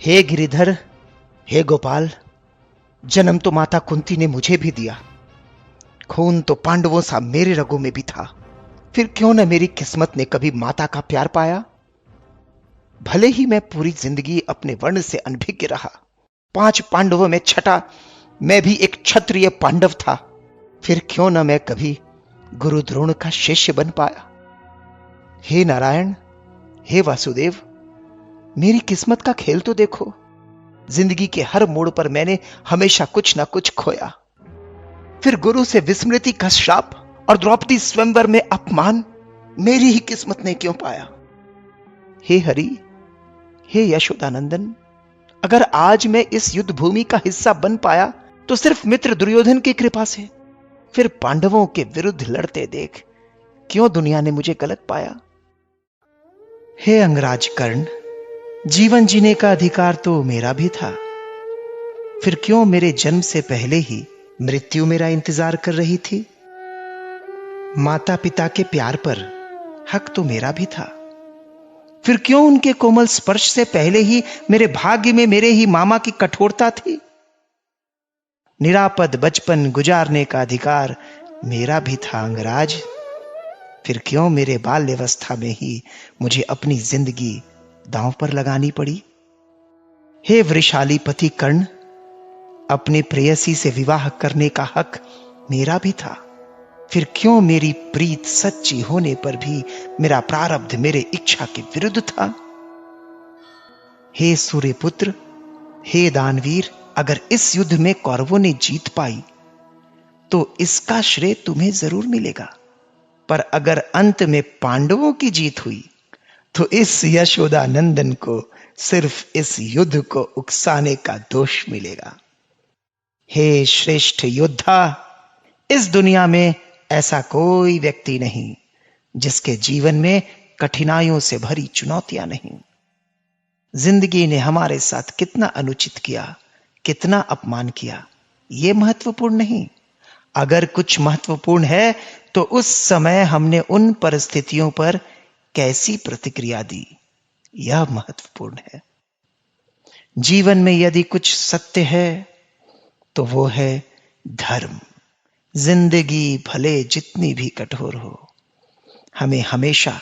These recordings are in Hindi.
हे गिरिधर, हे गोपाल, जन्म तो माता कुंती ने मुझे भी दिया। खून तो पांडवों सा मेरे रगों में भी था। फिर क्यों न मेरी किस्मत ने कभी माता का प्यार पाया। भले ही मैं पूरी जिंदगी अपने वर्ण से अनभिज्ञ रहा। 5 पांडवों में छठा मैं भी एक क्षत्रिय पांडव था। फिर क्यों न मैं कभी गुरु द्रोण का शिष्य बन पाया। हे नारायण, हे वासुदेव, मेरी किस्मत का खेल तो देखो। जिंदगी के हर मोड़ पर मैंने हमेशा कुछ ना कुछ खोया। फिर गुरु से विस्मृति का श्राप और द्रौपदी स्वयंवर में अपमान मेरी ही किस्मत ने क्यों पाया। हे हरि, हे यशोदानंदन, अगर आज मैं इस युद्ध भूमि का हिस्सा बन पाया तो सिर्फ मित्र दुर्योधन की कृपा से। फिर पांडवों के विरुद्ध लड़ते देख क्यों दुनिया ने मुझे गलत पाया। हे अंगराज कर्ण, जीवन जीने का अधिकार तो मेरा भी था। फिर क्यों मेरे जन्म से पहले ही मृत्यु मेरा इंतजार कर रही थी। माता पिता के प्यार पर हक तो मेरा भी था। फिर क्यों उनके कोमल स्पर्श से पहले ही मेरे भाग्य में मेरे ही मामा की कठोरता थी। निरापद बचपन गुजारने का अधिकार मेरा भी था अंगराज। फिर क्यों मेरे बाल्यावस्था में ही मुझे अपनी जिंदगी दांव पर लगानी पड़ी। हे वृषाली पति कर्ण, अपने प्रेयसी से विवाह करने का हक मेरा भी था। फिर क्यों मेरी प्रीत सच्ची होने पर भी मेरा प्रारब्ध मेरे इच्छा के विरुद्ध था। हे सूर्यपुत्र, हे दानवीर, अगर इस युद्ध में कौरवों ने जीत पाई तो इसका श्रेय तुम्हें जरूर मिलेगा। पर अगर अंत में पांडवों की जीत हुई तो इस यशोदानंदन को सिर्फ इस युद्ध को उकसाने का दोष मिलेगा। हे श्रेष्ठ योद्धा, इस दुनिया में ऐसा कोई व्यक्ति नहीं जिसके जीवन में कठिनाइयों से भरी चुनौतियां नहीं। जिंदगी ने हमारे साथ कितना अनुचित किया, कितना अपमान किया, यह महत्वपूर्ण नहीं। अगर कुछ महत्वपूर्ण है तो उस समय हमने उन परिस्थितियों पर कैसी प्रतिक्रिया दी, यह महत्वपूर्ण है। जीवन में यदि कुछ सत्य है तो वो है धर्म। जिंदगी भले जितनी भी कठोर हो, हमें हमेशा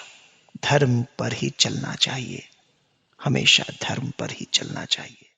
धर्म पर ही चलना चाहिए। हमेशा धर्म पर ही चलना चाहिए।